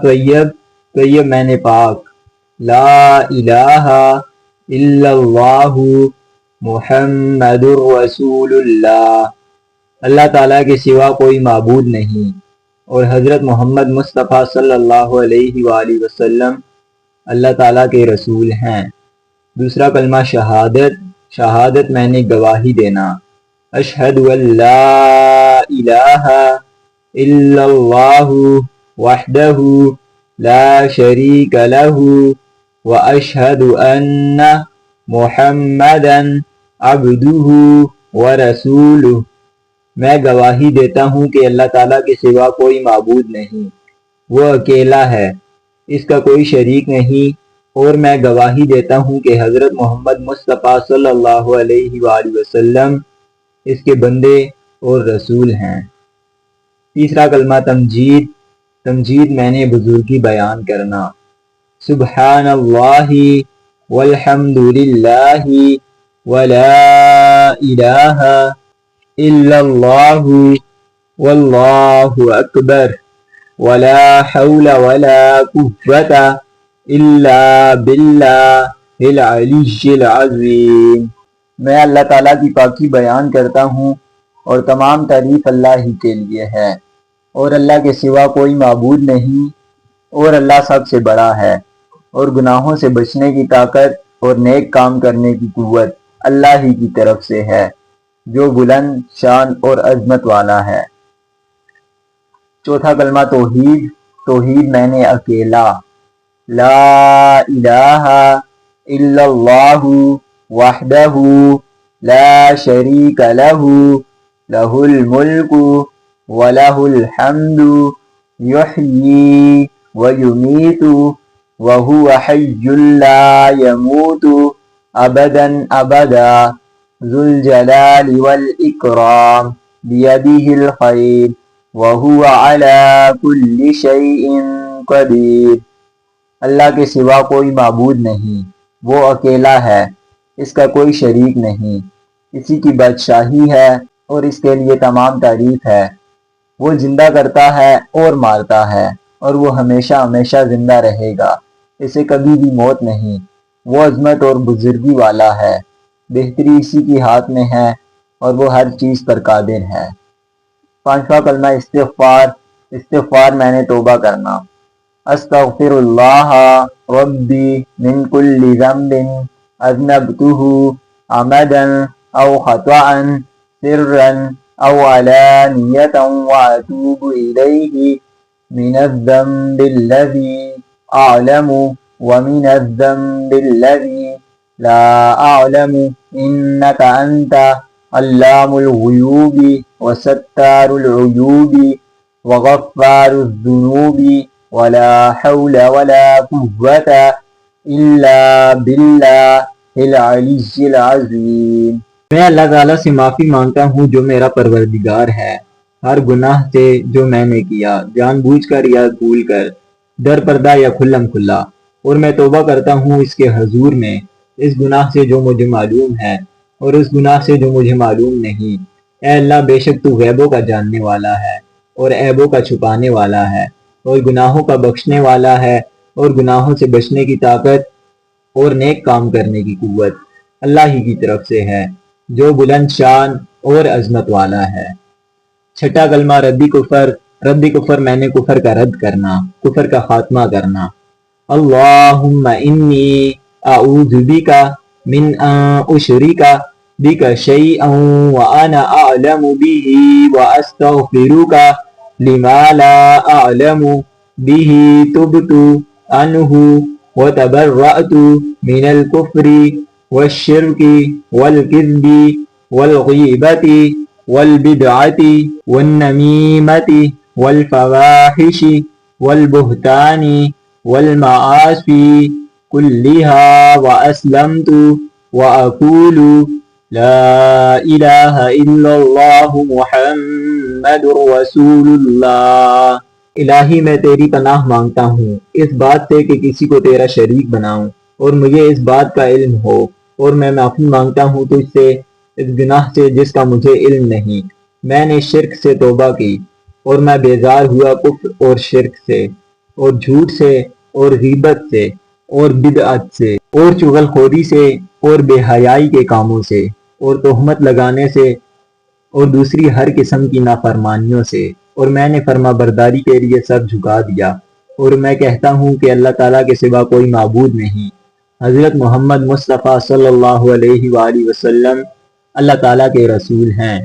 طیب طیب معنی پاک، لا الہ الا اللہ محمد رسول اللہ، اللہ تعالیٰ کے سوا کوئی معبود نہیں اور حضرت محمد مصطفیٰ صلی اللہ علیہ وآلہ وسلم اللہ تعالیٰ کے رسول ہیں۔ دوسرا کلمہ شہادت، شہادت معنی گواہی دینا، اشہد ان لا الہ الا اللہ وحدہ لا شریک لہ واشہد ان محمدا عبدہ ورسولہ، میں گواہی دیتا ہوں کہ اللہ تعالیٰ کے سوا کوئی معبود نہیں، وہ اکیلا ہے، اس کا کوئی شریک نہیں، اور میں گواہی دیتا ہوں کہ حضرت محمد مصطفیٰ صلی اللہ علیہ وآلہ وسلم اس کے بندے اور رسول ہیں۔ تیسرا کلمہ تمجید، تمجید معنی بزرگی بیان کرنا، سبحان اللہ والحمد للہ ولا الہ الا اللہ واللہ اکبر ولا حول ولا قوة الا باللہ العلی العظیم۔ میں اللہ تعالیٰ کی پاکی بیان کرتا ہوں اور تمام تعریف اللہ ہی کے لیے ہے، اور اللہ کے سوا کوئی معبود نہیں، اور اللہ سب سے بڑا ہے، اور گناہوں سے بچنے کی طاقت اور نیک کام کرنے کی قوت اللہ ہی کی طرف سے ہے، جو بلند شان اور عظمت والا ہے۔ چوتھا کلمہ توحید، توحید معنی اکیلا، لا الہ الا اللہ وحدہ لا شریک لہ لہ الملک ولہ الحمد یحیی ویمیت وہو حی لا یموت ابدا ابدا ذو الجلال والاکرام بیدہ الخیر وہو علی کل شیء قدیر۔ اللہ کے سوا کوئی معبود نہیں، وہ اکیلا ہے، اس کا کوئی شریک نہیں، اسی کی بادشاہی ہے اور اس کے لیے تمام تعریف ہے، وہ زندہ کرتا ہے اور مارتا ہے، اور وہ ہمیشہ ہمیشہ زندہ رہے گا، اسے کبھی بھی موت نہیں، وہ عظمت اور بزرگی والا ہے، بہتری اسی کی ہاتھ میں ہے اور وہ ہر چیز پر قادر ہے۔ پانچواں کلمہ استغفار، استغفار معنی توبہ کرنا، استغفر اللہ ربی من کل ذنب اذنبتہ عمدا او خطأ سرا او علانیۃ واتوب الیہ من الذنب الذی اعلم ومن الذنب الذی لا اعلم انک انت علام الغیوب وستار العیوب وغفار الذنوب ولا حول ولا قوة الا باللہ العلی العظیم۔ میں اللہ تعالیٰ سے معافی مانگتا ہوں جو میرا پروردگار ہے، ہر گناہ سے جو میں نے کیا، جان بوجھ کر یا بھول کر، در پردہ یا کھلم کھلا، اور میں توبہ کرتا ہوں اس کے حضور میں، اس گناہ سے جو مجھے معلوم ہے اور اس گناہ سے جو مجھے معلوم نہیں۔ اے اللہ، بے شک تو غیبوں کا جاننے والا ہے اور عیبوں کا چھپانے والا ہے، اور گناہوں کا بخشنے والا ہے، اور گناہوں سے بچنے کی طاقت اور نیک کام کرنے کی قوت اللہ ہی کی طرف سے ہے، جو بلند شان اور عظمت والا ہے۔ چھٹا کلمہ رد کفر، رد کفر معنی کفر کا رد کرنا، کفر کا خاتمہ کرنا، اللہم انی اعوذ بک من ان اشرک بک شیئا وانا اعلم به واستغفرک لما لا اعلم به تبت عنہ وتبرأت من الكفر والشرك والكذب والغیبت والبدعة والنمیمة والفواحش والبہتان والمعاصی كلها وأسلمت وأقول لا الہ الا اللہ محمد رسول اللہ۔ الہی میں تیری پناہ مانگتا ہوں اس بات سے کہ کسی کو تیرا شریک بناؤں، اور مجھے اس بات کا علم ہو، اور میں معافی مانگتا ہوں تجھ سے اس گناہ سے جس کا مجھے علم نہیں۔ میں نے شرک سے توبہ کی اور میں بیزار ہوا کفر اور شرک سے۔ اور جھوٹ سے اور غیبت سے اور بدعت سے اور چغل خوری سے اور بے حیائی کے کاموں سے اور تہمت لگانے سے اور دوسری ہر قسم کی نافرمانیوں سے، اور میں نے فرما برداری کے لیے سر جھکا دیا، اور میں کہتا ہوں کہ اللہ تعالیٰ کے سوا کوئی معبود نہیں۔ حضرت محمد مصطفیٰ صلی اللہ علیہ وآلہ وسلم اللہ تعالیٰ کے رسول ہیں۔